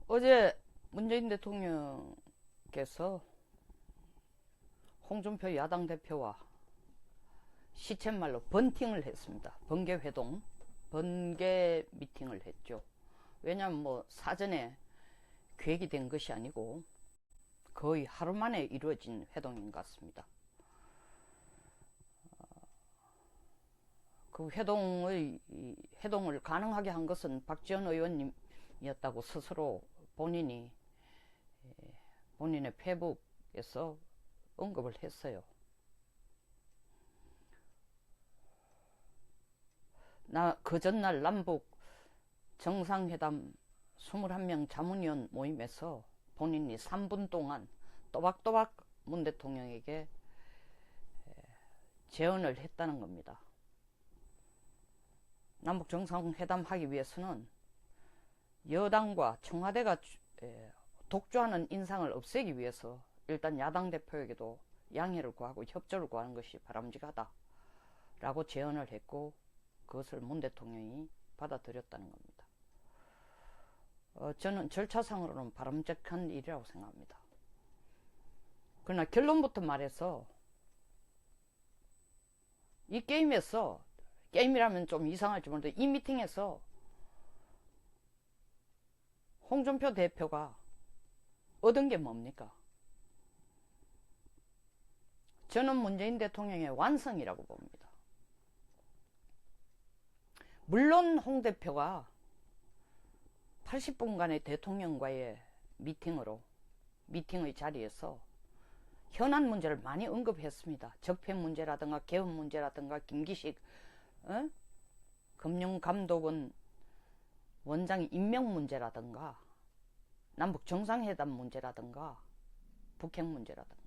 어제 문재인 대통령께서 홍준표 야당 대표와 시쳇말로 번팅을 했습니다. 번개회동, 번개 미팅을 했죠. 왜냐하면 뭐 사전에 계획이 된 것이 아니고 거의 하루 만에 이루어진 회동인 것 같습니다. 그 회동을 가능하게 한 것은 박지원 의원님이었다고 스스로 본인의 페북에서 언급을 했어요. 그 전날 남북 정상회담 21명 자문위원 모임에서 본인이 3분 동안 또박또박 문 대통령에게 제언을 했다는 겁니다. 남북 정상회담 하기 위해서는 여당과 청와대가 독주하는 인상을 없애기 위해서 일단 야당 대표에게도 양해를 구하고 협조를 구하는 것이 바람직하다 라고 제언을 했고, 그것을 문 대통령이 받아들였다는 겁니다. 저는 절차상으로는 바람직한 일이라고 생각합니다. 그러나 결론부터 말해서 이 게임에서, 게임이라면 좀 이상할지 모르는데, 이 미팅에서 홍준표 대표가 얻은 게 뭡니까? 저는 문재인 대통령의 완성이라고 봅니다. 물론 홍 대표가 80분간의 대통령과의 미팅의 자리에서 현안 문제를 많이 언급했습니다. 적폐 문제라든가 개헌 문제라든가 김기식 금융감독원 원장 임명 문제라든가 남북 정상회담 문제라든가 북핵 문제라든가.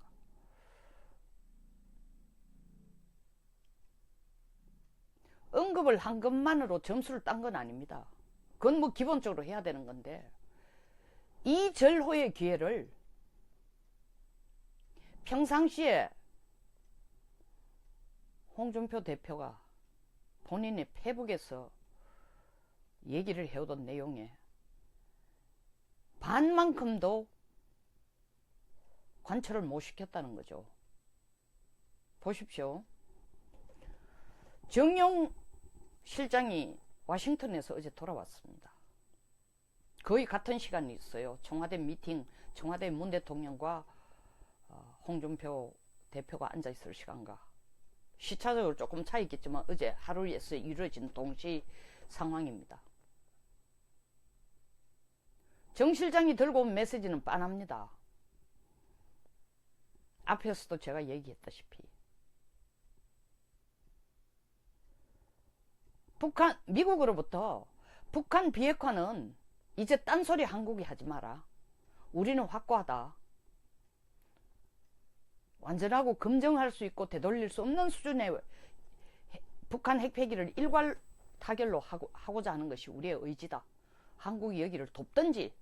언급을 한 것만으로 점수를 딴 건 아닙니다. 그건 뭐 기본적으로 해야 되는 건데, 이 절호의 기회를 평상시에 홍준표 대표가 본인의 페북에서 얘기를 해오던 내용에 반만큼도 관철을 못 시켰다는 거죠. 보십시오. 정용 실장이 워싱턴에서 어제 돌아왔습니다. 거의 같은 시간이 있어요. 청와대 미팅, 청와대 문 대통령과 홍준표 대표가 앉아있을 시간과 시차적으로 조금 차이 있겠지만 어제 하루에서 이루어진 동시 상황입니다. 정 실장이 들고 온 메시지는 빤합니다. 앞에서도 제가 얘기했다시피 미국으로부터 북한 비핵화는 이제 딴소리 한국이 하지 마라. 우리는 확고하다. 완전하고 검증할 수 있고 되돌릴 수 없는 수준의 북한 핵폐기를 일괄 타결로 하고자 하는 것이 우리의 의지다. 한국이 여기를 돕든지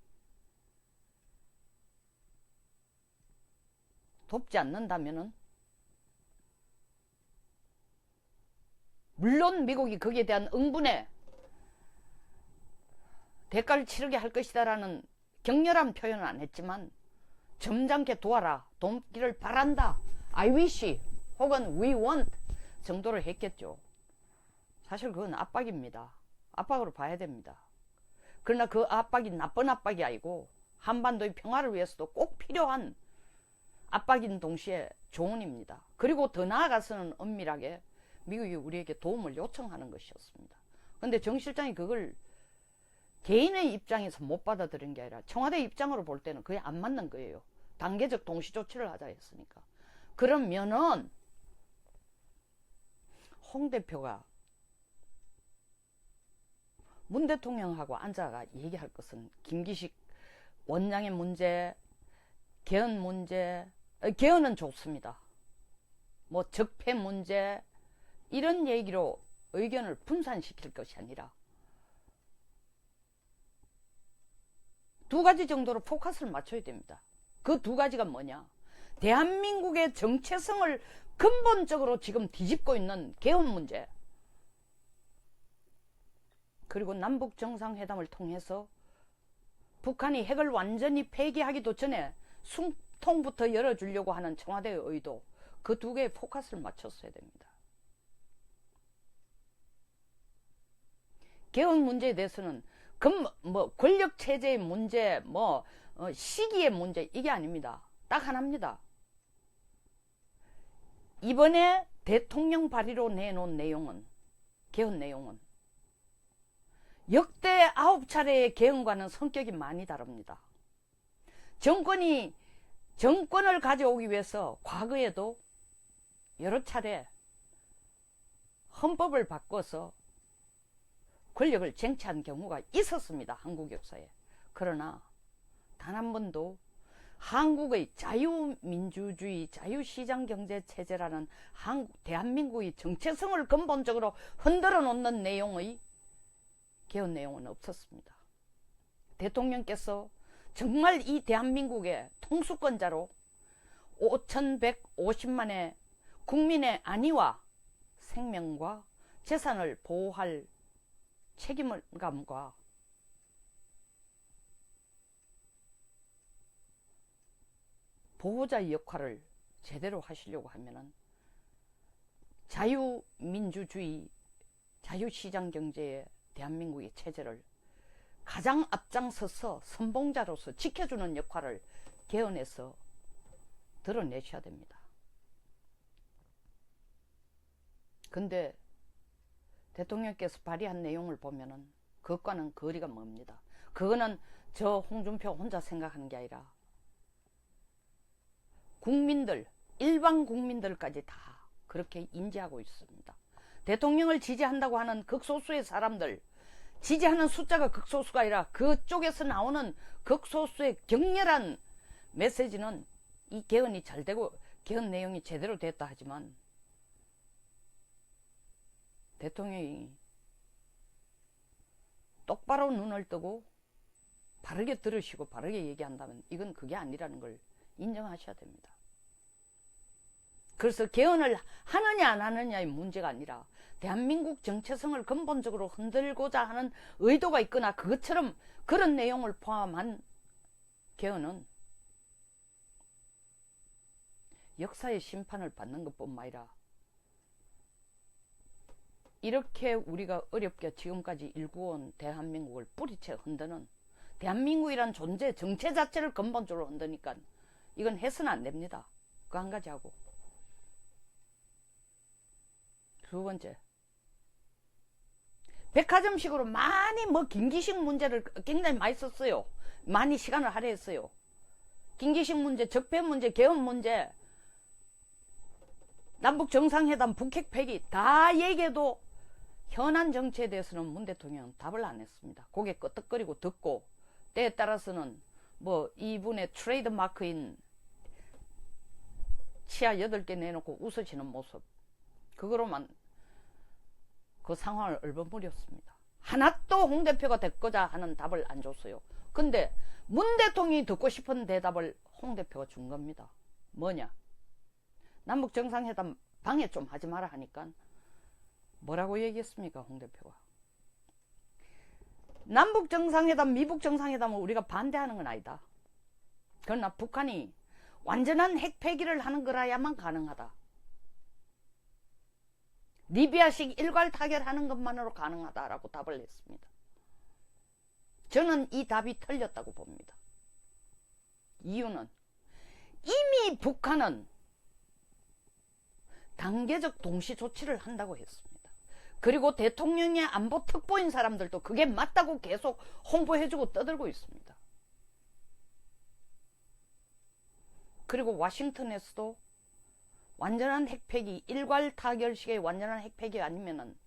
돕지 않는다면은, 물론 미국이 거기에 대한 응분에 대가를 치르게 할 것이다라는 격렬한 표현은 안 했지만 점잖게 도와라, 돕기를 바란다, I wish 혹은 we want 정도를 했겠죠. 사실 그건 압박입니다. 압박으로 봐야 됩니다. 그러나 그 압박이 나쁜 압박이 아니고 한반도의 평화를 위해서도 꼭 필요한 압박인 동시에 조언입니다. 그리고 더 나아가서는 엄밀하게 미국이 우리에게 도움을 요청하는 것이었습니다. 그런데 정 실장이 그걸 개인의 입장에서 못 받아들인 게 아니라 청와대 입장으로 볼 때는 그게 안 맞는 거예요. 단계적 동시 조치를 하자 했으니까. 그러면은 홍 대표가 문 대통령하고 앉아가 얘기할 것은 김기식 원장의 문제, 개헌 문제, 개헌은 좋습니다. 뭐 적폐 문제 이런 얘기로 의견을 분산시킬 것이 아니라 두 가지 정도로 포커스를 맞춰야 됩니다. 그 두 가지가 뭐냐? 대한민국의 정체성을 근본적으로 지금 뒤집고 있는 개헌 문제, 그리고 남북 정상회담을 통해서 북한이 핵을 완전히 폐기하기도 전에 숨통부터 열어주려고 하는 청와대의 의도, 그 두 개의 포커스를 맞췄어야 됩니다. 개헌 문제에 대해서는 권력 체제의 문제, 시기의 문제, 이게 아닙니다. 딱 하나입니다. 이번에 대통령 발의로 내놓은 내용은, 개헌 내용은 역대 9차례의 개헌과는 성격이 많이 다릅니다. 정권을 가져오기 위해서 과거에도 여러 차례 헌법을 바꿔서 권력을 쟁취한 경우가 있었습니다. 한국 역사에. 그러나 단 한 번도 한국의 자유민주주의, 자유시장경제체제라는 대한민국의 정체성을 근본적으로 흔들어 놓는 내용의 개헌 내용은 없었습니다. 대통령께서 정말 이 대한민국의 통수권자로 5,150만의 국민의 안위와 생명과 재산을 보호할 책임감과 보호자의 역할을 제대로 하시려고 하면은 자유민주주의, 자유시장경제의 대한민국의 체제를 가장 앞장서서 선봉자로서 지켜주는 역할을 개헌해서 드러내셔야 됩니다. 근데 대통령께서 발의한 내용을 보면은 그것과는 거리가 멉니다. 그거는 저 홍준표 혼자 생각하는 게 아니라 일반 국민들까지 다 그렇게 인지하고 있습니다. 대통령을 지지한다고 하는 극소수의 사람들, 지지하는 숫자가 극소수가 아니라 그쪽에서 나오는 극소수의 격렬한 메시지는 이 개헌이 잘 되고 개헌 내용이 제대로 됐다 하지만 대통령이 똑바로 눈을 뜨고 바르게 들으시고 바르게 얘기한다면 이건 그게 아니라는 걸 인정하셔야 됩니다. 그래서 개헌을 하느냐 안 하느냐의 문제가 아니라 대한민국 정체성을 근본적으로 흔들고자 하는 의도가 있거나 그것처럼 그런 내용을 포함한 개헌은 역사의 심판을 받는 것뿐만 아니라 이렇게 우리가 어렵게 지금까지 일구어온 대한민국을 뿌리채 흔드는 대한민국이란 존재 정체 자체를 근본적으로 흔드니까 이건 해서는 안 됩니다. 그 한 가지 하고 두 번째, 백화점식으로 많이 김기식 문제를 굉장히 많이 썼어요. 많이 시간을 할애했어요. 김기식 문제, 적폐 문제, 개헌 문제, 남북 정상회담, 북핵 폐기 다 얘기해도 현안 정치에 대해서는 문 대통령은 답을 안 했습니다. 고개 끄덕거리고 듣고 때에 따라서는 이분의 트레이드 마크인 치아 8개 내놓고 웃으시는 모습, 그거로만 그 상황을 얼버무렸습니다. 하나도 홍 대표가 됐고자 하는 답을 안 줬어요. 근데 문 대통령이 듣고 싶은 대답을 홍 대표가 준 겁니다. 뭐냐? 남북 정상회담 방해 좀 하지 마라 하니까 뭐라고 얘기했습니까? 홍 대표가 남북 정상회담, 미북 정상회담은 우리가 반대하는 건 아니다. 그러나 북한이 완전한 핵 폐기를 하는 거라야만 가능하다. 리비아식 일괄 타결하는 것만으로 가능하다라고 답을 했습니다. 저는 이 답이 틀렸다고 봅니다. 이유는 이미 북한은 단계적 동시 조치를 한다고 했습니다. 그리고 대통령의 안보 특보인 사람들도 그게 맞다고 계속 홍보해주고 떠들고 있습니다. 그리고 워싱턴에서도 완전한 핵폐기, 일괄 타결식의 완전한 핵폐기 아니면은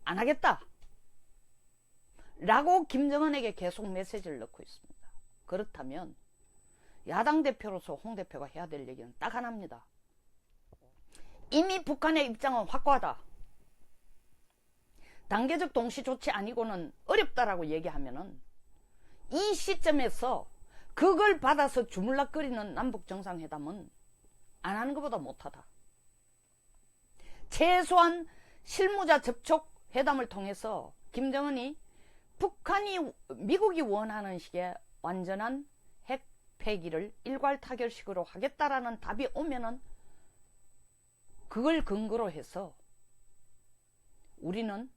안 하겠다 라고 김정은에게 계속 메시지를 넣고 있습니다. 그렇다면 야당 대표로서 홍 대표가 해야 될 얘기는 딱 하나입니다. 이미 북한의 입장은 확고하다. 단계적 동시 조치 아니고는 어렵다라고 얘기하면은 이 시점에서 그걸 받아서 주물럭거리는 남북 정상회담은 안 하는 것보다 못하다. 최소한 실무자 접촉 회담을 통해서 김정은이 미국이 원하는 식의 완전한 핵 폐기를 일괄 타결식으로 하겠다라는 답이 오면은 그걸 근거로 해서 우리는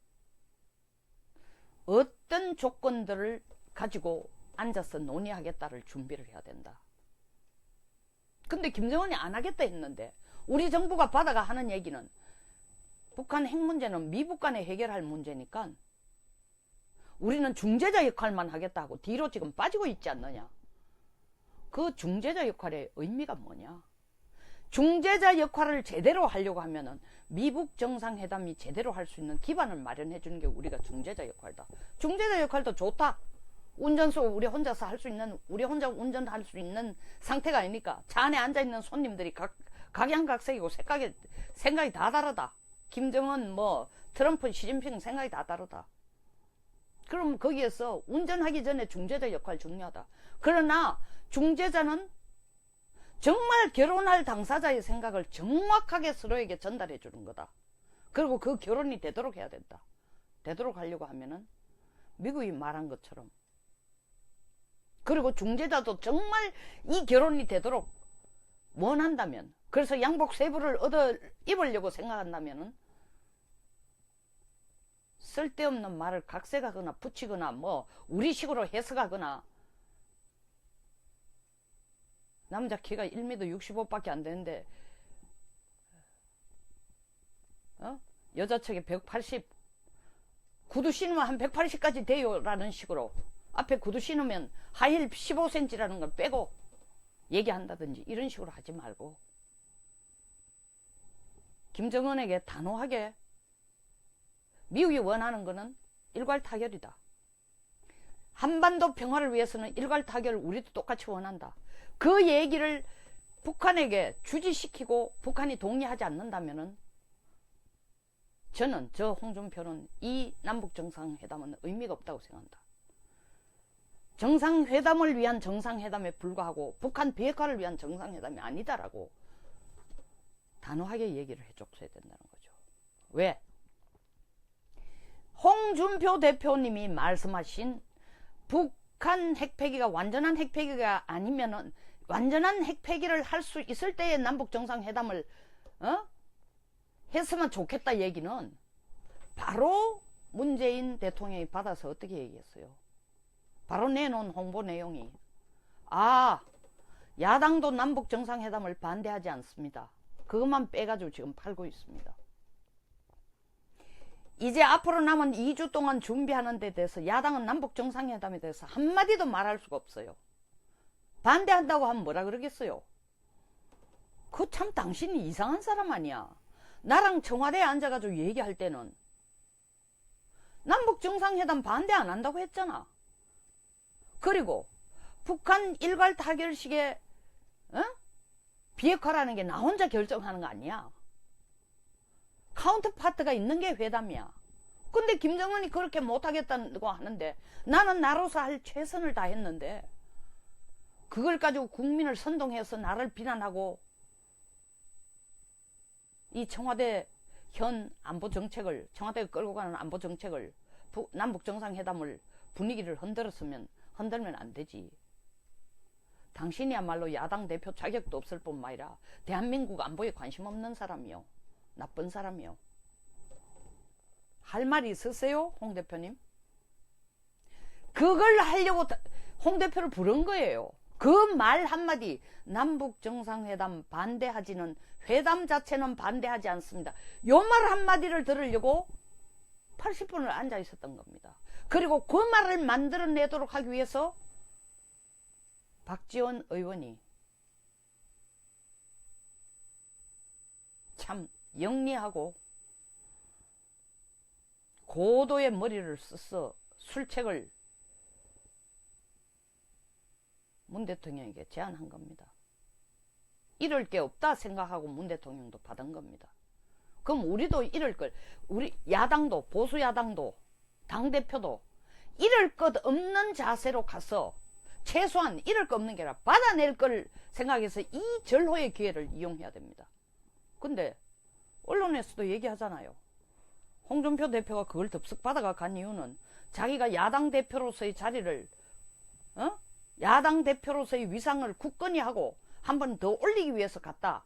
어떤 조건들을 가지고 앉아서 논의하겠다를 준비를 해야 된다. 근데 김정은이 안 하겠다 했는데 우리 정부가 받아가 하는 얘기는 북한 핵 문제는 미북 간에 해결할 문제니까 우리는 중재자 역할만 하겠다 하고 뒤로 지금 빠지고 있지 않느냐. 그 중재자 역할의 의미가 뭐냐. 중재자 역할을 제대로 하려고 하면은 미북 정상회담이 제대로 할 수 있는 기반을 마련해 주는 게 우리가 중재자 역할이다. 중재자 역할도 좋다. 운전수 우리 혼자서 할 수 있는, 우리 혼자 운전할 수 있는 상태가 아니니까 차 안에 앉아있는 손님들이 각양각색이고 생각이 다 다르다. 김정은 트럼프 시진핑 생각이 다 다르다. 그럼 거기에서 운전하기 전에 중재자 역할 중요하다. 그러나 중재자는 정말 결혼할 당사자의 생각을 정확하게 서로에게 전달해 주는 거다. 그리고 그 결혼이 되도록 해야 된다. 되도록 하려고 하면은 미국이 말한 것처럼, 그리고 중재자도 정말 이 결혼이 되도록 원한다면, 그래서 양복 세부를 얻어 입으려고 생각한다면은 쓸데없는 말을 각색하거나 붙이거나 우리식으로 해석하거나, 남자 키가 1m 65밖에 안 되는데 여자 측에 180, 구두 신으면 한 180까지 돼요 라는 식으로 앞에 구두 신으면 하이힐 15cm라는 걸 빼고 얘기한다든지 이런 식으로 하지 말고 김정은에게 단호하게 미국이 원하는 거는 일괄 타결이다. 한반도 평화를 위해서는 일괄 타결을 우리도 똑같이 원한다. 그 얘기를 북한에게 주지시키고 북한이 동의하지 않는다면은 저는, 홍준표는 이 남북정상회담은 의미가 없다고 생각한다. 정상회담을 위한 정상회담에 불과하고 북한 비핵화를 위한 정상회담이 아니다라고 단호하게 얘기를 해줬어야 된다는 거죠. 왜? 홍준표 대표님이 말씀하신 북한 핵폐기가 완전한 핵폐기가 아니면은 완전한 핵폐기를 할 수 있을 때의 남북정상회담을 했으면 좋겠다 얘기는 바로 문재인 대통령이 받아서 어떻게 얘기했어요? 바로 내놓은 홍보 내용이 야당도 남북정상회담을 반대하지 않습니다. 그것만 빼가지고 지금 팔고 있습니다. 이제 앞으로 남은 2주 동안 준비하는 데 대해서 야당은 남북정상회담에 대해서 한마디도 말할 수가 없어요. 반대한다고 하면 뭐라 그러겠어요? 그 참 당신이 이상한 사람 아니야. 나랑 청와대에 앉아가지고 얘기할 때는 남북정상회담 반대 안 한다고 했잖아. 그리고 북한 일괄 타결식의 비핵화라는 게 나 혼자 결정하는 거 아니야. 카운터파트가 있는 게 회담이야. 근데 김정은이 그렇게 못하겠다고 하는데 나는 나로서 할 최선을 다했는데 그걸 가지고 국민을 선동해서 나를 비난하고 이 청와대 현 안보 정책을, 청와대가 끌고 가는 안보 정책을, 남북 정상회담을 분위기를 흔들면 안 되지. 당신이야말로 야당 대표 자격도 없을 뿐만 아니라 대한민국 안보에 관심 없는 사람이요. 나쁜 사람이요. 할 말이 있으세요, 홍 대표님? 그걸 하려고 홍 대표를 부른 거예요. 그 말 한마디, 남북정상회담 반대하지는, 회담 자체는 반대하지 않습니다. 요 말 한마디를 들으려고 80분을 앉아 있었던 겁니다. 그리고 그 말을 만들어내도록 하기 위해서 박지원 의원이 참 영리하고 고도의 머리를 써서 술책을 문 대통령에게 제안한 겁니다. 이럴 게 없다 생각하고 문 대통령도 받은 겁니다. 그럼 우리도 이럴 걸, 우리 야당도, 보수 야당도, 당대표도 이럴 것 없는 자세로 가서 최소한 이럴 거 없는 게 아니라 받아낼 걸 생각해서 이 절호의 기회를 이용해야 됩니다. 근데 언론에서도 얘기하잖아요. 홍준표 대표가 그걸 덥석 받아가 간 이유는 자기가 야당 대표로서의 자리를 야당 대표로서의 위상을 굳건히 하고 한 번 더 올리기 위해서 갔다.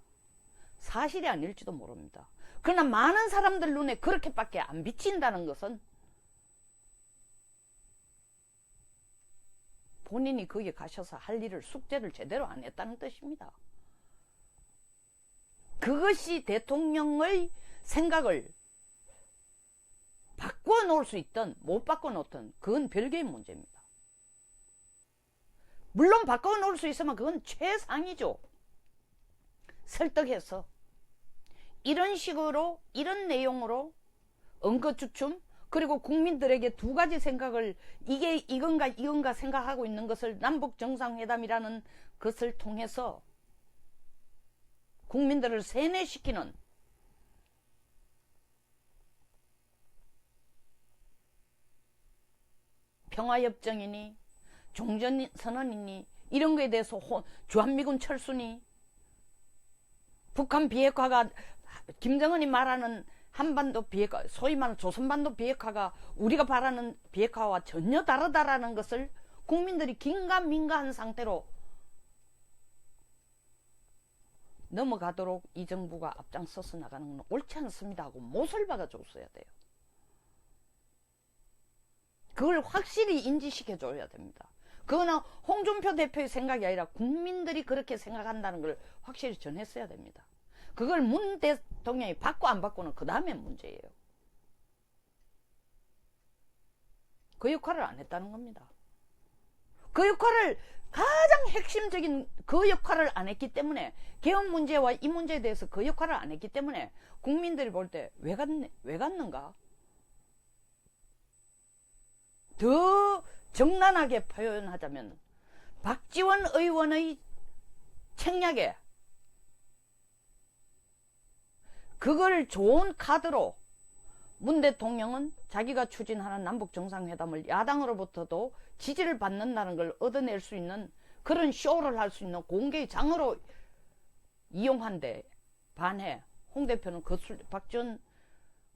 사실이 아닐지도 모릅니다. 그러나 많은 사람들 눈에 그렇게밖에 안 비친다는 것은 본인이 거기에 가셔서 할 일을, 숙제를 제대로 안 했다는 뜻입니다. 그것이 대통령의 생각을 바꿔 놓을 수 있든 못 바꿔 놓든 그건 별개의 문제입니다. 물론 바꿔 놓을 수 있으면 그건 최상이죠. 설득해서 이런 식으로, 이런 내용으로 언거주춤, 그리고 국민들에게 두 가지 생각을 이게 이건가 생각하고 있는 것을 남북정상회담이라는 것을 통해서 국민들을 세뇌시키는 평화협정이니 종전선언이니 이런 거에 대해서 주한미군 철수니 북한 비핵화가 김정은이 말하는 한반도 비핵화, 소위 말하는 조선반도 비핵화가 우리가 바라는 비핵화와 전혀 다르다라는 것을 국민들이 긴가민가한 상태로 넘어가도록 이 정부가 앞장서서 나가는 건 옳지 않습니다 하고 못을 박아줬어야 돼요. 그걸 확실히 인지시켜줘야 됩니다. 그거는 홍준표 대표의 생각이 아니라 국민들이 그렇게 생각한다는 걸 확실히 전했어야 됩니다. 그걸 문 대통령이 받고 안 받고는 그 다음에 문제예요. 그 역할을 안 했다는 겁니다. 그 역할을 가장 핵심적인 그 역할을 안 했기 때문에 개헌 문제와 이 문제에 대해서 그 역할을 안 했기 때문에 국민들이 볼 때 왜 갔는가? 더 정난하게 표현하자면 박지원 의원의 책략에 그걸 좋은 카드로 문 대통령은 자기가 추진하는 남북정상회담을 야당으로부터도 지지를 받는다는 걸 얻어낼 수 있는 그런 쇼를 할 수 있는 공개의 장으로 이용한데 반해 홍 대표는 그 박지원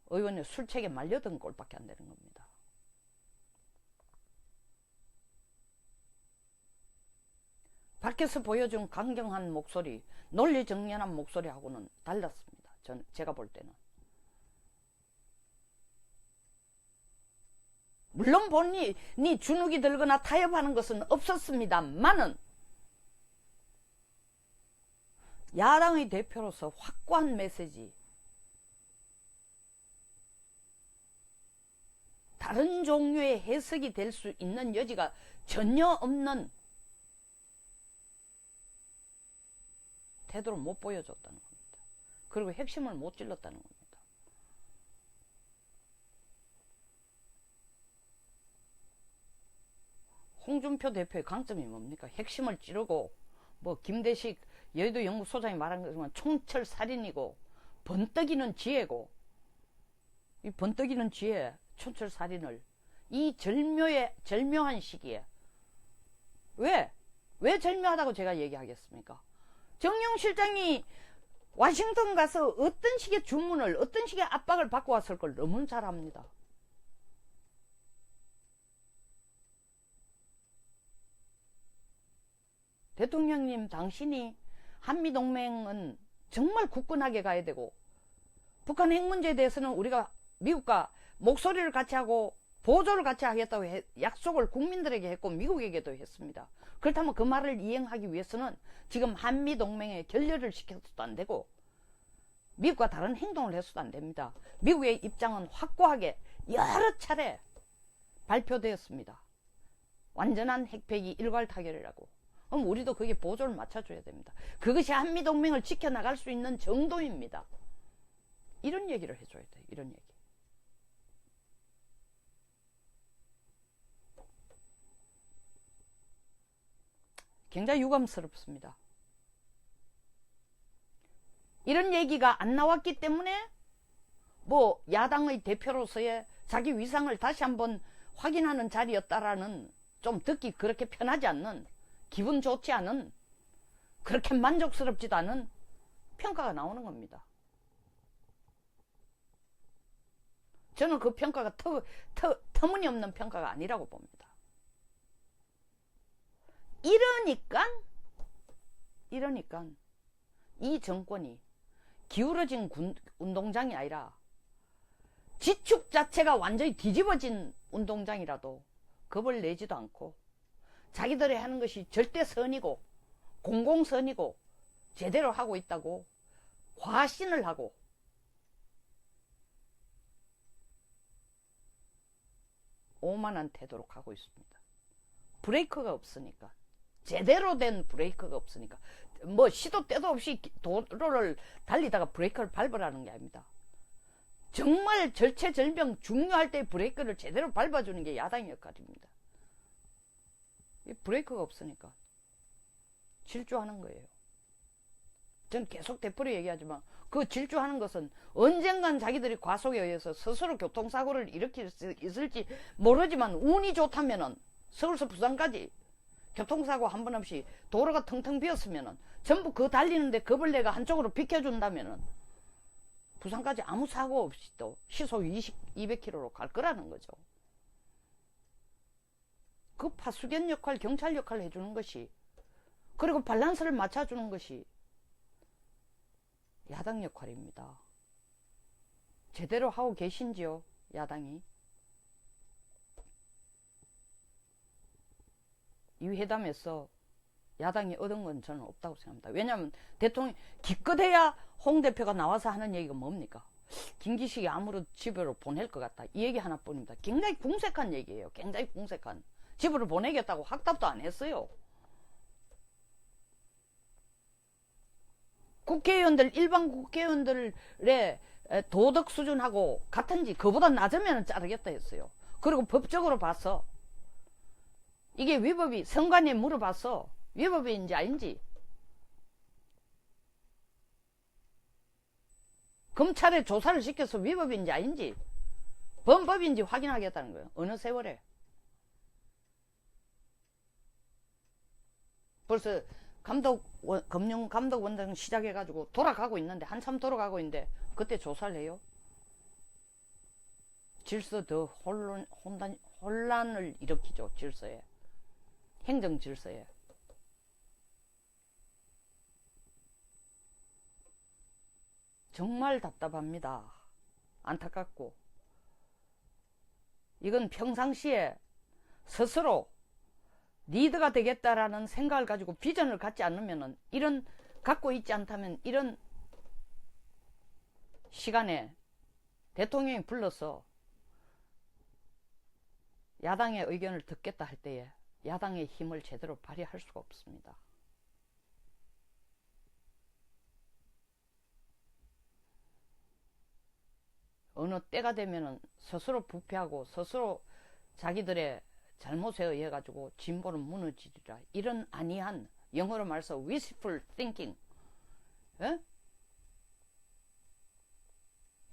의원의 술책에 말려든 꼴밖에 안 되는 겁니다. 밖에서 보여준 강경한 목소리, 논리정연한 목소리하고는 달랐습니다. 제가 볼 때는. 물론 본인이 주눅이 들거나 타협하는 것은 없었습니다만은 야당의 대표로서 확고한 메시지, 다른 종류의 해석이 될 수 있는 여지가 전혀 없는 태도를 못 보여줬다는 겁니다. 그리고 핵심을 못 찔렀다는 겁니다. 홍준표 대표의 강점이 뭡니까? 핵심을 찌르고 뭐 김대식 여의도 연구소장이 말한 것처럼 총철살인이고 번뜩이는 지혜고 이 번뜩이는 지혜 총철살인을 이 절묘한 시기에 왜 절묘하다고 제가 얘기하겠습니까? 정용 실장이 워싱턴 가서 어떤 식의 주문을 어떤 식의 압박을 받고 왔을 걸 너무 잘 압니다. 대통령님 당신이 한미동맹은 정말 굳건하게 가야 되고 북한 핵 문제에 대해서는 우리가 미국과 목소리를 같이 하고 보조를 같이 하겠다고 약속을 국민들에게 했고 미국에게도 했습니다. 그렇다면 그 말을 이행하기 위해서는 지금 한미동맹에 결렬을 시켜서도 안 되고 미국과 다른 행동을 해서도 안 됩니다. 미국의 입장은 확고하게 여러 차례 발표되었습니다. 완전한 핵폐기 일괄 타결이라고. 그럼 우리도 거기에 보조를 맞춰줘야 됩니다. 그것이 한미동맹을 지켜나갈 수 있는 정도입니다. 이런 얘기를 해줘야 돼요. 이런 얘기. 굉장히 유감스럽습니다. 이런 얘기가 안 나왔기 때문에 뭐 야당의 대표로서의 자기 위상을 다시 한번 확인하는 자리였다라는 좀 듣기 그렇게 편하지 않는 기분 좋지 않은 그렇게 만족스럽지도 않은 평가가 나오는 겁니다. 저는 그 평가가 터무니없는 평가가 아니라고 봅니다. 이러니까 이 정권이 기울어진 운동장이 아니라 지축 자체가 완전히 뒤집어진 운동장이라도 겁을 내지도 않고 자기들이 하는 것이 절대 선이고 공공선이고 제대로 하고 있다고 과신을 하고 오만한 태도로 가고 있습니다. 브레이크가 없으니까, 제대로 된 브레이크가 없으니까, 뭐 시도 때도 없이 도로를 달리다가 브레이크를 밟으라는 게 아닙니다. 정말 절체절명 중요할 때 브레이크를 제대로 밟아주는 게 야당의 역할입니다. 브레이크가 없으니까 질주하는 거예요. 전 계속 되풀이 얘기하지만 그 질주하는 것은 언젠간 자기들이 과속에 의해서 스스로 교통사고를 일으킬 수 있을지 모르지만 운이 좋다면은 서울서 부산까지 교통사고 한 번 없이 도로가 텅텅 비었으면은 전부 그 달리는데 겁을 내가 한쪽으로 비켜준다면은 부산까지 아무 사고 없이 또 시속 200km로 갈 거라는 거죠. 그 파수견 역할, 경찰 역할을 해주는 것이, 그리고 밸런스를 맞춰주는 것이 야당 역할입니다. 제대로 하고 계신지요, 야당이? 이 회담에서 야당이 얻은 건 저는 없다고 생각합니다. 왜냐하면 대통령 기껏해야 홍 대표가 나와서 하는 얘기가 뭡니까? 김기식이 아무로 집으로 보낼 것 같다, 이 얘기 하나뿐입니다. 굉장히 궁색한 얘기예요. 굉장히 궁색한. 집으로 보내겠다고 확답도 안 했어요. 국회의원들, 일반 국회의원들의 도덕 수준하고 같은지 그보다 낮으면 자르겠다 했어요. 그리고 법적으로 봐서 이게 위법이, 선관위에 물어봐서 위법인지 아닌지, 검찰에 조사를 시켜서 위법인지 아닌지, 범법인지 확인하겠다는 거예요. 어느 세월에. 벌써 금융감독원장 시작해가지고 돌아가고 있는데, 한참 돌아가고 있는데 그때 조사를 해요? 질서 더 혼란을 일으키죠. 질서에, 행정 질서에. 정말 답답합니다. 안타깝고. 이건 평상시에 스스로 리더가 되겠다라는 생각을 가지고 비전을 갖지 않으면은, 갖고 있지 않다면 이런 시간에 대통령이 불러서 야당의 의견을 듣겠다 할 때에 야당의 힘을 제대로 발휘할 수가 없습니다. 어느 때가 되면은 스스로 부패하고 스스로 자기들의 잘못에 의해 가지고 진보는 무너지리라, 이런 안이한, 영어로 말해서 wishful thinking,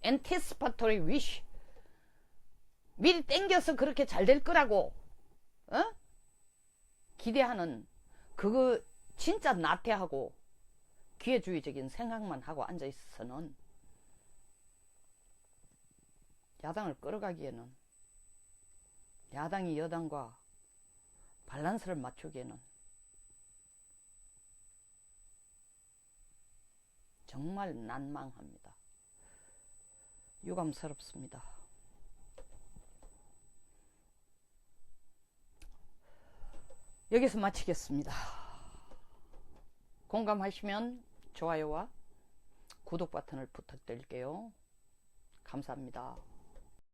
anticipatory wish, 미리 땡겨서 그렇게 잘 될 거라고 기대하는, 그거 진짜 나태하고 기회주의적인 생각만 하고 앉아 있어서는 야당을 끌어가기에는, 야당이 여당과 밸런스를 맞추기에는 정말 난망합니다. 유감스럽습니다. 여기서 마치겠습니다. 공감하시면 좋아요와 구독 버튼을 부탁드릴게요. 감사합니다.